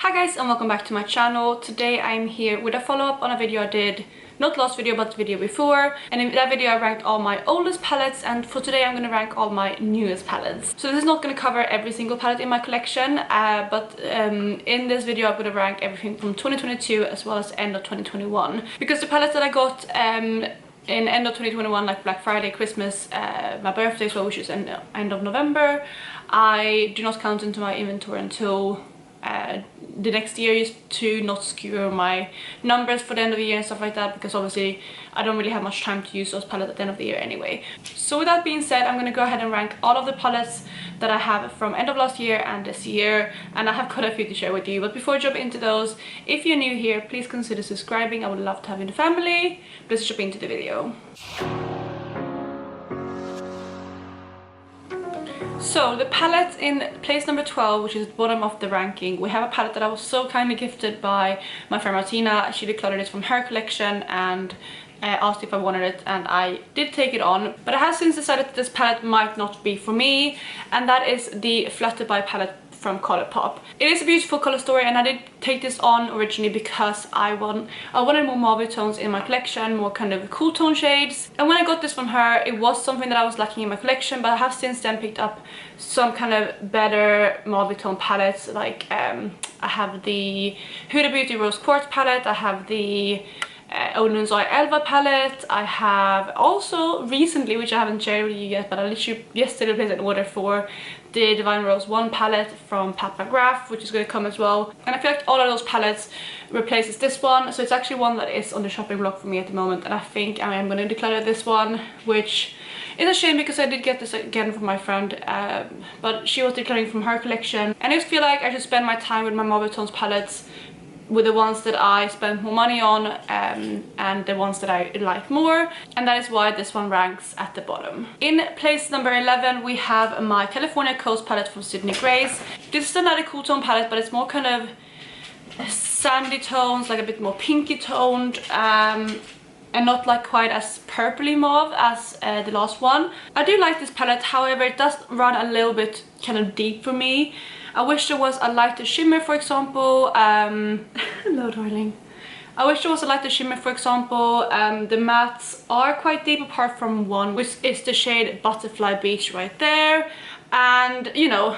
Hi guys and welcome back to my channel. Today I'm here with a follow-up on a video I did, not last video but the video before, and in that video I ranked all my oldest palettes, and for today I'm going to rank all my newest palettes. So this is not going to cover every single palette in my collection, but in this video I'm going to rank everything from 2022 as well as end of 2021, because the palettes that I got in end of 2021, like Black Friday, Christmas, my birthday as well, which is end of November, I do not count into my inventory until the next year, just to not skew my numbers for the end of the year and stuff like that, because obviously I don't really have much time to use those palettes at the end of the year anyway. So with that being said, I'm going to go ahead and rank all of the palettes that I have from end of last year and this year, and I have quite a few to share with you. But before I jump into those, if you're new here, please consider subscribing. I would love to have you in the family. Let's jump into the video. So the palette in place number 12, which is the bottom of the ranking, we have a palette that I was so kindly gifted by my friend Martina. She decluttered it from her collection and asked if I wanted it, and I did take it on. But I have since decided that this palette might not be for me, and that is the Fluttered palette from Colourpop. It is a beautiful color story, and I did take this on originally because I wanted more mauve tones in my collection, more kind of cool tone shades. And when I got this from her, it was something that I was lacking in my collection, but I have since then picked up some kind of better mauve tone palettes. Like I have the Huda Beauty Rose Quartz palette, I have the Odin's Eye Elva palette. I have also recently, which I haven't shared with you yet, but I literally yesterday placed an order for the Divine Rose 1 palette from Papa Graph, which is going to come as well. And I feel like all of those palettes replaces this one, so it's actually one that is on the shopping block for me at the moment, and I think I am going to declutter this one, which is a shame because I did get this again from my friend, but she was decluttering from her collection, and I just feel like I should spend my time with my mauve tones palettes with the ones that I spent more money on, and the ones that I like more, and that is why this one ranks at the bottom. In place number 11 we have my California Coast palette from Sydney Grace. This is another cool tone palette, but it's more kind of sandy tones, like a bit more pinky toned, and not like quite as purpley mauve as the last one. I do like this palette, however it does run a little bit kind of deep for me. I wish there was a lighter shimmer, for example. Hello darling. I wish there was a lighter shimmer, for example. The mattes are quite deep apart from one, which is the shade Butterfly Beach right there. And you know,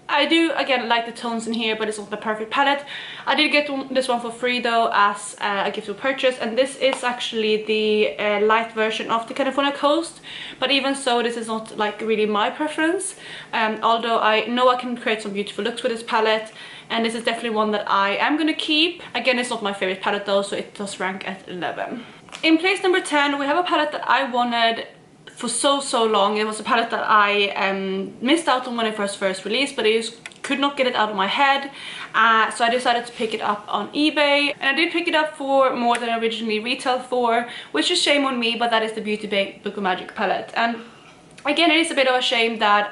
I do again like the tones in here, but it's not the perfect palette. I did get this one for free though as a gift to purchase, and this is actually the light version of the California Coast. But even so, this is not like really my preference, although I know I can create some beautiful looks with this palette, and this is definitely one that I am gonna keep. Again, it's not my favorite palette though, so it does rank at 11. In place number 10 we have a palette that I wanted for so long. It was a palette that I missed out on when it first released, but I just could not get it out of my head, so I decided to pick it up on eBay, and I did pick it up for more than I originally retailed for, which is shame on me, but that is the Beauty Bay Book of Magic palette. And again, it is a bit of a shame that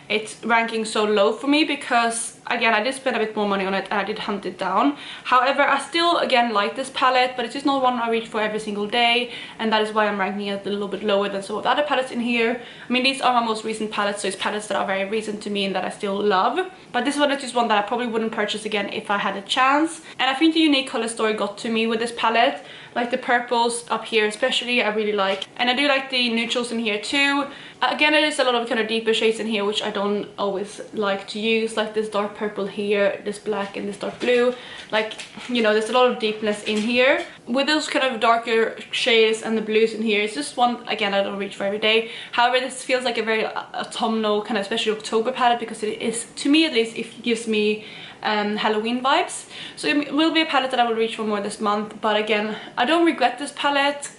it's ranking so low for me, because again I did spend a bit more money on it and I did hunt it down. However, I still again like this palette, but it's just not one I reach for every single day, and that is why I'm ranking it a little bit lower than some of the other palettes in here. I mean, these are my most recent palettes, so it's palettes that are very recent to me and that I still love, but this one is just one that I probably wouldn't purchase again if I had a chance. And I think the unique color story got to me with this palette, like the purples up here especially I really like, and I do like the neutrals in here too. Again, there is a lot of kind of deeper shades in here which I don't always like to use, like this dark purple here, this black and this dark blue. Like, you know, there's a lot of deepness in here with those kind of darker shades, and the blues in here. It's just one again I don't reach for every day. However, this feels like a very autumnal kind of, especially October palette, because it is, to me at least, it gives me Halloween vibes. So it will be a palette that I will reach for more this month, but again I don't regret this palette,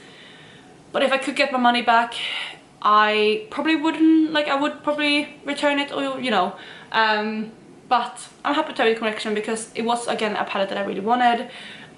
but if I could get my money back I probably wouldn't, like I would probably return it, or you know, but I'm happy to have the collection because it was again a palette that I really wanted,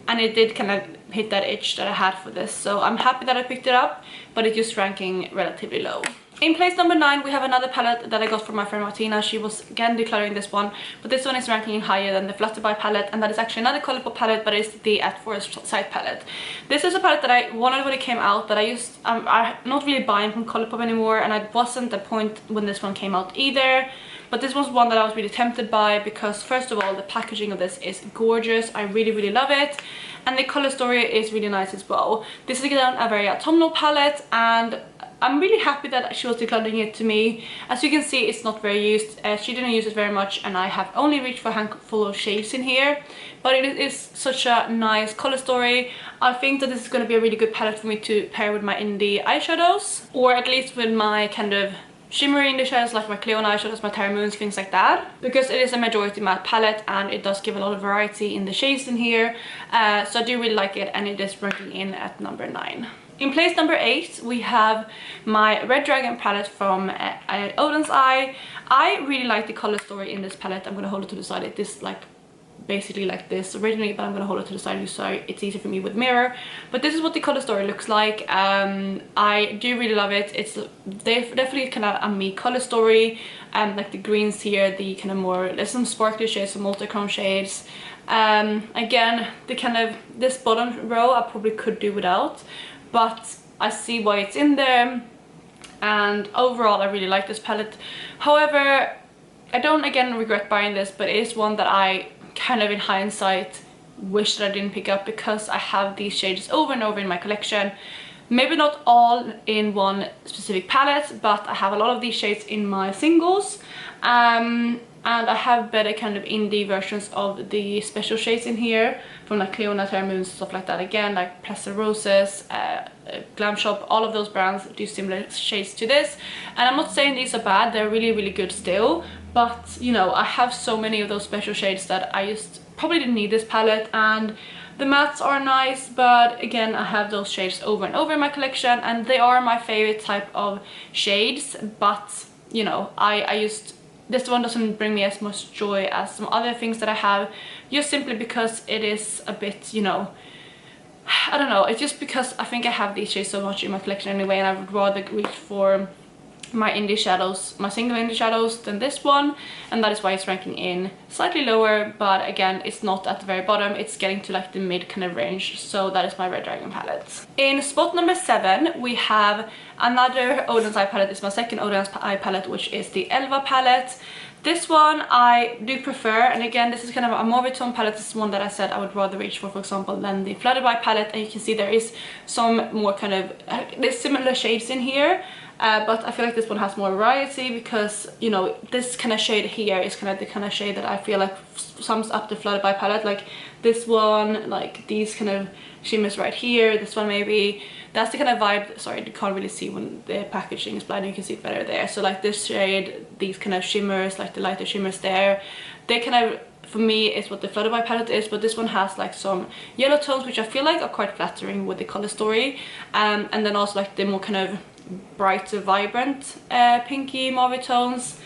and it did kind of hit that itch that I had for this, so I'm happy that I picked it up, but it's just ranking relatively low. In place number 9 we have another palette that I got from my friend Martina. She was again decluttering this one, but this one is ranking higher than the Fluttered palette, and that is actually another Colourpop palette, but it's the At Forest Sight palette. This is a palette that I wanted when it came out, but I'm not really buying from Colourpop anymore, and it wasn't the point when this one came out either. but this was one that I was really tempted by because first of all the packaging of this is gorgeous. I really love it, and the color story is really nice as well. This is again a very autumnal palette, and I'm really happy that she was decluttering it to me. As you can see, it's not very used. She didn't use it very much, and I have only reached for a handful of shades in here, but it is such a nice color story. I think that this is going to be a really good palette for me to pair with my indie eyeshadows, or at least with my kind of shimmery indie shadows like my Cleon eyeshadows, my Terra Moons, things like that, because it is a majority matte palette and it does give a lot of variety in the shades in here. So I do really like it, and it is ranking in at number 9. In place number 8, we have my Red Dragon palette from Odin's Eye. I really like the color story in this palette. I'm going to hold it to the side. It is like basically like this originally, but I'm going to hold it to the side so it's easier for me with mirror. But this is what the color story looks like. I do really love it. It's definitely kind of a me color story. Like the greens here, the kind of more, there's some sparkly shades, some multichrome shades. Again, the kind of this bottom row I probably could do without, but I see why it's in there, and overall I really like this palette. However, I don't again regret buying this, but it is one that I kind of in hindsight wish that I didn't pick up, because I have these shades over and over in my collection. Maybe not all in one specific palette, but I have a lot of these shades in my singles. And I have better kind of indie versions of the special shades in here from like Cleon, Terra Moons, stuff like that. Again, like Plaster Roses, Glam Shop, all of those brands do similar shades to this. And I'm not saying these are bad, they're really good still. But, you know, I have so many of those special shades that I just probably didn't need this palette. And the mattes are nice, but again, I have those shades over and over in my collection. And they are my favorite type of shades. But, you know, this one doesn't bring me as much joy as some other things that I have, just simply because it is a bit, you know, I don't know, it's just because I think I have these shades so much in my collection anyway, and I would rather reach for my indie shadows, my single indie shadows, than this one, and that is why it's ranking in slightly lower. But again, it's not at the very bottom, it's getting to like the mid kind of range. So that is my Red Dragon palette. In spot number 7, we have another Odin's Eye palette. It's my second Odin's Eye palette, which is the Elva palette. This one I do prefer, and again, this is kind of a mauve tone palette. This is one that I said I would rather reach for example, than the Fluttered palette. And you can see there is some more kind of, there's similar shades in here. But I feel like this one has more variety, because, you know, this kind of shade here is kind of the kind of shade that I feel like sums up the Fluttered palette. Like this one, like these kind of shimmers right here, this one maybe, that's the kind of vibe. Sorry, you can't really see when the packaging is blinding, you can see it better there. So like this shade, these kind of shimmers, like the lighter shimmers there, they kind of, for me, is what the Fluttered palette is. But this one has like some yellow tones, which I feel like are quite flattering with the color story. And then also like the more kind of brighter, vibrant pinky mauve tones.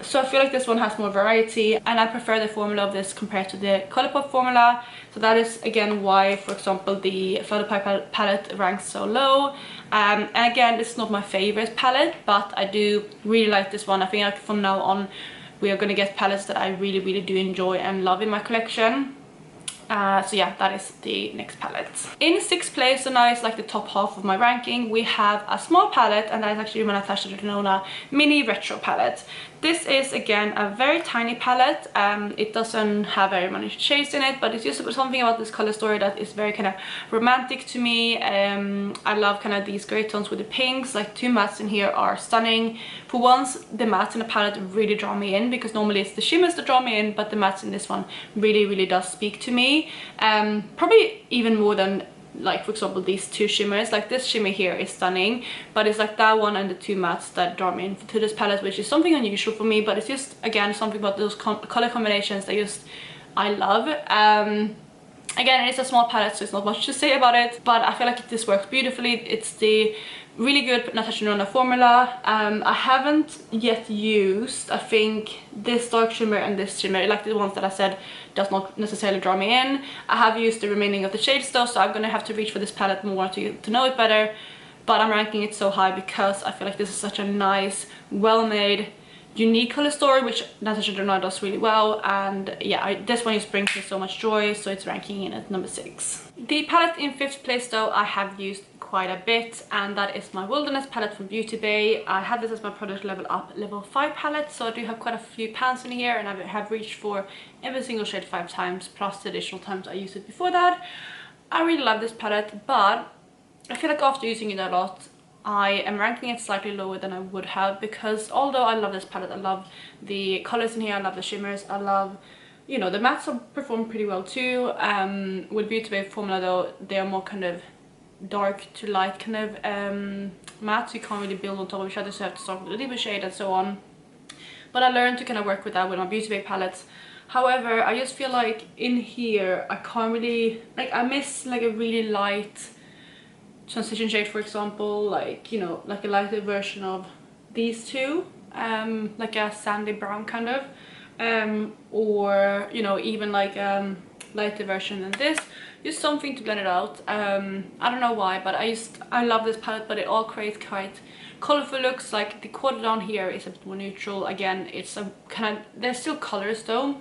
So I feel like this one has more variety, and I prefer the formula of this compared to the Colourpop formula. So that is again why, for example, the Fluttered palette ranks so low. And again, this is not my favorite palette, but I do really like this one. I think like from now on we are going to get palettes that I really do enjoy and love in my collection. So yeah, that is the next palette. In 6th place, so now it's like the top half of my ranking, we have a small palette, and that is actually my Natasha Granola mini retro palette. This is again a very tiny palette. It doesn't have very many shades in it, but it's just something about this color story that is very kind of romantic to me. I love kind of these gray tones with the pinks. Like 2 mattes in here are stunning. For once, the mattes in the palette really draw me in, because normally it's the shimmers that draw me in, but the mattes in this one really does speak to me. Probably even more than, like, for example, these 2 shimmers. Like this shimmer here is stunning, but it's like that one and the 2 mattes that draw me into this palette, which is something unusual for me, but it's just again something about those color combinations that just I love. Again, it's a small palette, so it's not much to say about it, but I feel like this works beautifully. It's the really good Natasha Granola formula. I haven't yet used, I think, this dark shimmer and this shimmer, like the ones that I said does not necessarily draw me in. I have used the remaining of the shades though, so I'm gonna have to reach for this palette more to know it better. But I'm ranking it so high because I feel like this is such a nice, well-made, unique color story, which Natasha Granola does really well. And yeah, this one just brings me so much joy, so it's ranking in at number 6. The palette in 5th place though, I have used quite a bit, and that is my Wilderness palette from Beauty Bay. I had this as my product level up level 5 palette, so I do have quite a few pans in here, and I have reached for every single shade 5 times plus the additional times I used it before that. I really love this palette, but I feel like after using it a lot, I am ranking it slightly lower than I would have, because although I love this palette, I love the colors in here, I love the shimmers, I love, you know, the mattes have performed pretty well too. With Beauty Bay formula though, they are more kind of dark to light kind of mattes. You can't really build on top of each other, so you have to start with a deeper shade and so on. But I learned to kind of work with that with my Beauty Bay palettes. However, I just feel like in here I can't really, like, I miss like a really light transition shade, for example, like, you know, like a lighter version of these two, like a sandy brown kind of, or, you know, even like lighter version than this, just something to blend it out. I don't know why, but I love this palette, but it all creates quite colorful looks. Like the quarter down here is a bit more neutral. Again, it's a kind of, there's still colors though,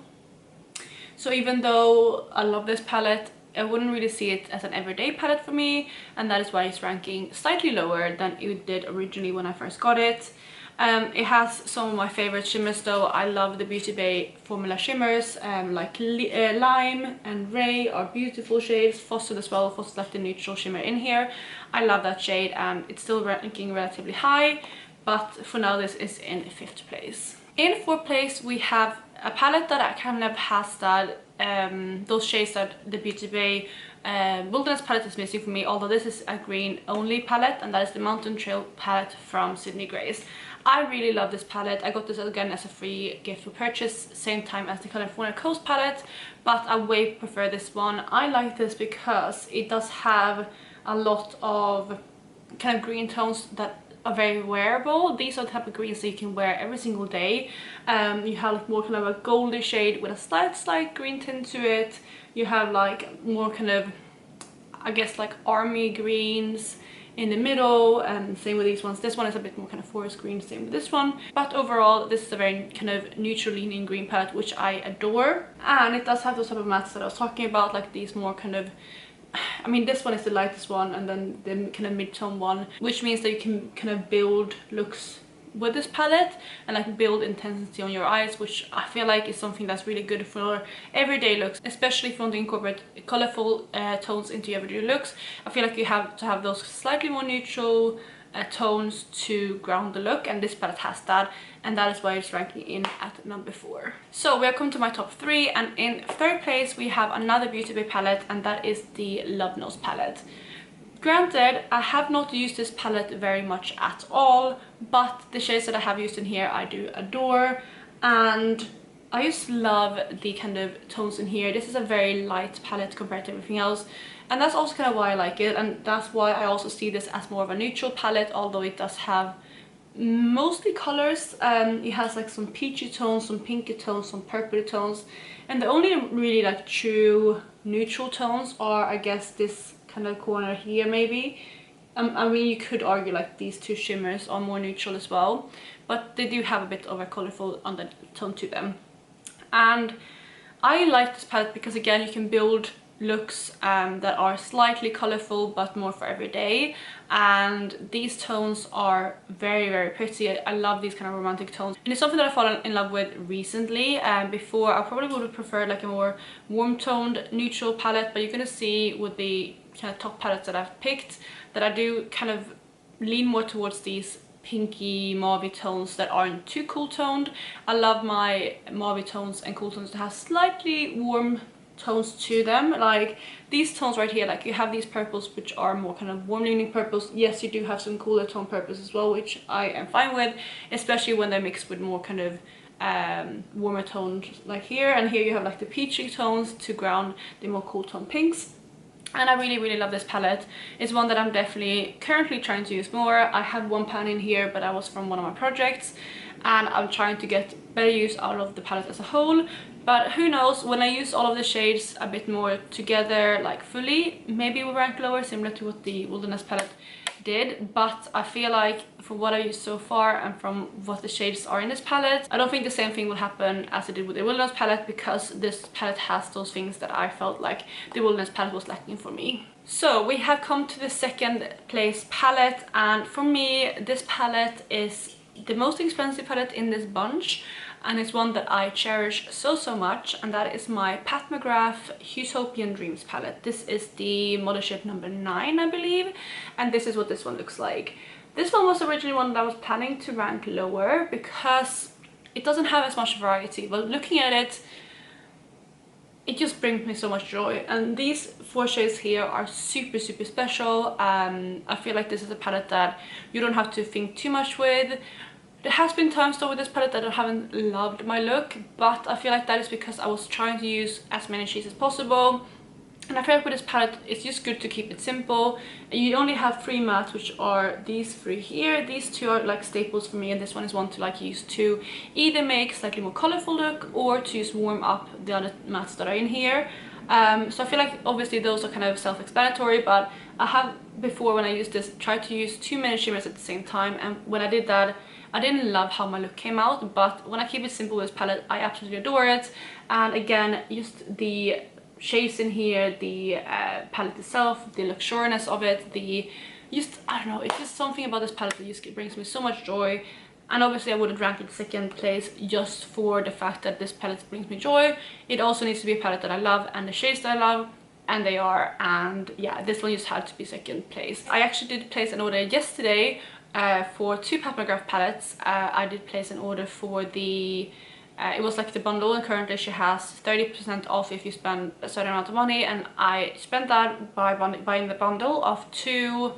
so even though I love this palette, I wouldn't really see it as an everyday palette for me, and that is why it's ranking slightly lower than it did originally when I first got it. It has some of my favorite shimmers though. I love the Beauty Bay formula shimmers, like Lime and Ray are beautiful shades. Fostered as well, Fostered like the neutral shimmer in here. I love that shade, and it's still ranking relatively high, but for now this is in 5th place. In 4th place we have a palette that I kind of has that those shades that the Beauty Bay Wilderness palette is missing for me, although this is a green only palette, and that is the Mountain Trail palette from Sydney Grace. I really love this palette. I got this again as a free gift for purchase, same time as the California Coast palette, but I way prefer this one. I like this because it does have a lot of kind of green tones that are very wearable. These are the type of greens that you can wear every single day. You have like more kind of a goldy shade with a slight green tint to it. You have like more kind of, I guess, like army greens in the middle, and same with these ones. This one is a bit more kind of forest green, same with this one, but overall this is a very kind of neutral leaning green palette, which I adore. And it does have those type of mattes that I was talking about, like these more kind of, I mean, this one is the lightest one, and then the kind of mid-tone one, which means that you can kind of build looks with this palette and like build intensity on your eyes, which I feel like is something that's really good for everyday looks, especially if you want to incorporate colorful tones into your everyday looks. I feel like you have to have those slightly more neutral tones to ground the look, and this palette has that, and that is why it's ranking in at number 4. So we have come to my top 3, and in 3rd place we have another Beauty Bay palette, and that is the Love Nose palette. Granted, I have not used this palette very much at all, but the shades that I have used in here I do adore, and I just love the kind of tones in here. This is a very light palette compared to everything else, and that's also kind of why I like it, and that's why I also see this as more of a neutral palette, although it does have mostly colors. It has like some peachy tones, some pinky tones, some purpley tones, and the only really like true neutral tones are, I guess, this kind of corner here maybe. I mean, you could argue like these two shimmers are more neutral as well, but they do have a bit of a colorful undertone to them. And I like this palette because, again, you can build looks that are slightly colorful but more for every day, and these tones are very pretty. I love these kind of romantic tones, and it's something that I've fallen in love with recently. Before I probably would have preferred like a more warm toned neutral palette, but you're gonna see with the kind of top palettes that I've picked that I do kind of lean more towards these pinky mauve tones that aren't too cool toned. I love my mauve tones and cool tones that have slightly warm tones to them, like these tones right here. Like you have these purples which are more kind of warm leaning purples. Yes, you do have some cooler tone purples as well, which I am fine with, especially when they're mixed with more kind of warmer tones like here, and here you have like the peachy tones to ground the more cool tone pinks. And I really love this palette. It's one that I'm definitely currently trying to use more. I have one pan in here, but that was from one of my projects, and I'm trying to get better use out of the palette as a whole. But who knows, when I use all of the shades a bit more together, like fully, maybe it will rank lower, similar to what the Wilderness palette did, but I feel like from what I used so far and from what the shades are in this palette, I don't think the same thing will happen as it did with the Wilderness palette, because this palette has those things that I felt like the Wilderness palette was lacking for me. So we have come to the second place palette, and for me this palette is the most expensive palette in this bunch, and it's one that I cherish so much, and that is my Pat McGrath Utopian Dreams palette. This is the mothership number 9, I believe, and this is what this one looks like. This one was originally one that I was planning to rank lower because it doesn't have as much variety, but looking at it, it just brings me so much joy, and these 4 shades here are super special. I feel like this is a palette that you don't have to think too much with. There has been times though with this palette that I haven't loved my look, but I feel like that is because I was trying to use as many shades as possible. And I feel like with this palette, it's just good to keep it simple. And you only have 3 mattes, which are these 3 here. These 2 are like staples for me, and this one is one to like use to either make slightly more colorful look or to just warm up the other mattes that are in here. So I feel like obviously those are kind of self-explanatory, but I have before, when I used this, tried to use too many shimmers at the same time, and when I did that, I didn't love how my look came out. But when I keep it simple with this palette, I absolutely adore it. And again, just the shades in here, the palette itself, the luxuriousness of it, I don't know, it's just something about this palette that just brings me so much joy. And obviously I wouldn't rank it second place just for the fact that this palette brings me joy. It also needs to be a palette that I love and the shades that I love, and they are. And yeah, this one just had to be second place. I actually did place an order yesterday for 2 Pat McGrath palettes. I did place an order for the it was like the bundle, and currently she has 30% off if you spend a certain amount of money, and I spent that by buying the bundle of 2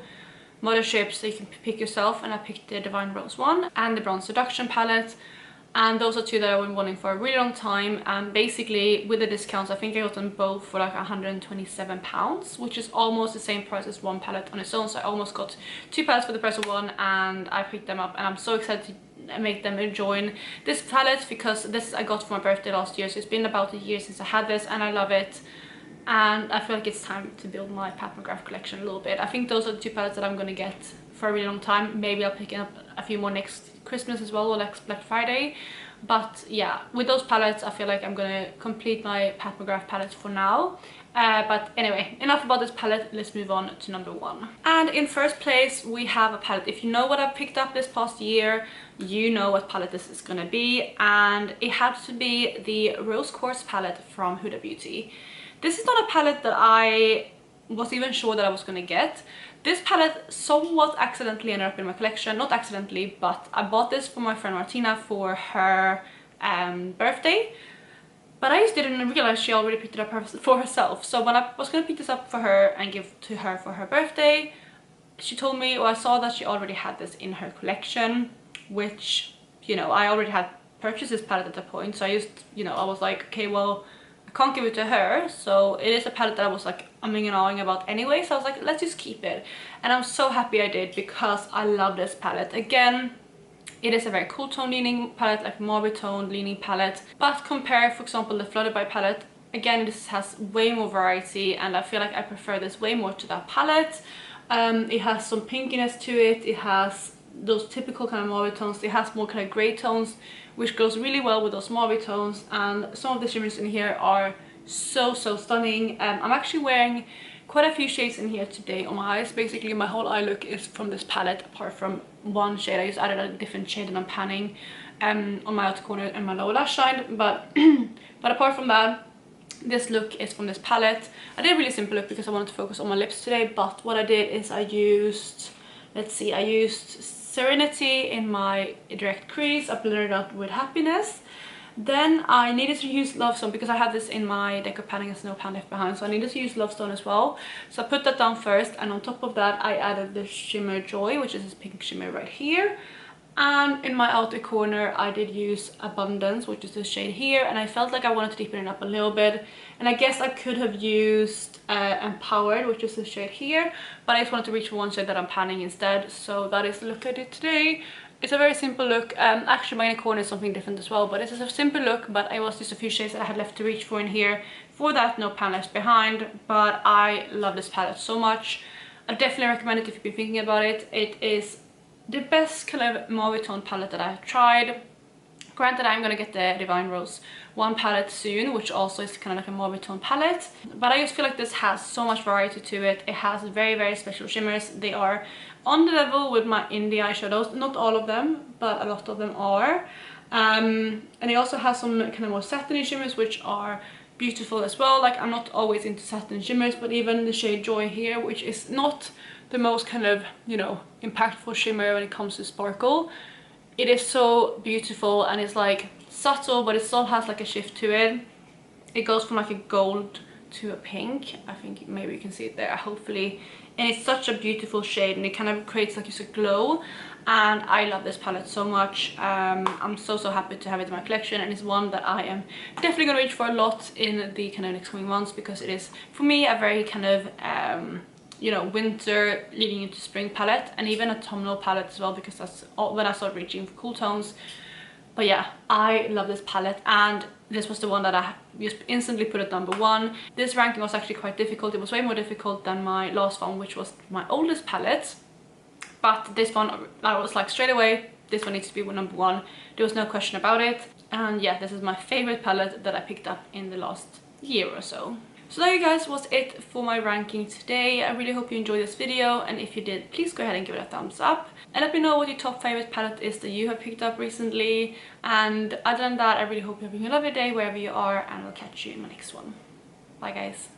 motherships that you can pick yourself, and I picked the Divine Rose one and the Bronze Seduction palette, and those are 2 that I've been wanting for a really long time. And basically with the discounts, I think I got them both for like £127, which is almost the same price as one palette on its own. So I almost got 2 palettes for the price of one, and I picked them up, and I'm so excited to make them join this palette, because this I got for my birthday last year, so it's been about a year since I had this, and I love it. And I feel like it's time to build my Pat McGrath collection a little bit. I think those are the 2 palettes that I'm going to get for a really long time. Maybe I'll pick up a few more next Christmas as well, or next Black Friday. But yeah, with those palettes, I feel like I'm going to complete my Pat McGrath palette for now. But anyway, enough about this palette, let's move on to number 1. And in first place we have a palette. If you know what I've picked up this past year, you know what palette this is going to be, and it has to be the Rose Quartz palette from Huda Beauty. This is not a palette that I was even sure that I was going to get. This palette somewhat accidentally ended up in my collection. Not accidentally, but I bought this for my friend Martina for her birthday. But I just didn't realize she already picked it up for herself. So when I was going to pick this up for her and give to her for her birthday, she told me, or I saw that she already had this in her collection, which, you know, I already had purchased this palette at that point. So I just, you know, I was like, okay, well, can't give it to her, so it is a palette that I was like umming and ahhing about anyway, so I was like, let's just keep it. And I'm so happy I did, because I love this palette. Again, it is a very cool tone leaning palette, like mauve tone leaning palette, but compare, for example, the Fluttered palette, again, this has way more variety, and I feel like I prefer this way more to that palette. It has some pinkiness to it, it has those typical kind of mauve tones, it has more kind of grey tones, which goes really well with those mauve tones, and some of the shimmers in here are so stunning. I'm actually wearing quite a few shades in here today on my eyes. Basically my whole eye look is from this palette, apart from one shade. I just added a different shade and I'm panning on my outer corner and my lower lash line, but but apart from that, this look is from this palette. I did a really simple look because I wanted to focus on my lips today, but what I did is I used, let's see, I used Serenity in my direct crease. I blended it out with Happiness. Then I needed to use Love Stone because I had this in my deck of panning and no pan left behind, so I needed to use Love Stone as well. So I put that down first, and on top of that I added the shimmer Joy, which is this pink shimmer right here. And in my outer corner I did use Abundance, which is the shade here, and I felt like I wanted to deepen it up a little bit, and I guess I could have used Empowered, which is the shade here, but I just wanted to reach for one shade that I'm panning instead, so that is the look I did today. It's a very simple look. Actually my inner corner is something different as well, but it's a simple look, but I was just a few shades that I had left to reach for in here for that no pan left behind. But I love this palette so much. I definitely recommend it if you've been thinking about it. It is the best kind of mauve tone palette that I've tried. Granted, I'm gonna get the Divine Rose 1 palette soon, which also is kind of like a mauve tone palette, but I just feel like this has so much variety to it. It has very, very special shimmers. They are on the level with my indie eyeshadows. Not all of them, but a lot of them are. And it also has some kind of more satiny shimmers, which are beautiful as well. Like, I'm not always into satin shimmers, but even the shade Joy here, which is not the most kind of, you know, impactful shimmer when it comes to sparkle, it is so beautiful, and it's like subtle, but it still has like a shift to it. It goes from like a gold to a pink. I think maybe you can see it there, hopefully. And it's such a beautiful shade, and it kind of creates like just a glow, and I love this palette so much. I'm so happy to have it in my collection, and it's one that I am definitely gonna reach for a lot in the kind of next coming months, because it is for me a very kind of you know, winter leading into spring palette, and even autumnal palette as well, because that's when I start reaching for cool tones. But yeah, I love this palette, and this was the one that I just instantly put at number 1. This ranking was actually quite difficult. It was way more difficult than my last one, which was my oldest palette. But this one, I was like straight away, this one needs to be number 1. There was no question about it. And yeah, this is my favorite palette that I picked up in the last year or so. So there you guys, was it for my ranking today. I really hope you enjoyed this video, and if you did, please go ahead and give it a thumbs up and let me know what your top favorite palette is that you have picked up recently. And other than that, I really hope you're having a lovely day wherever you are, and I'll catch you in my next one. Bye guys.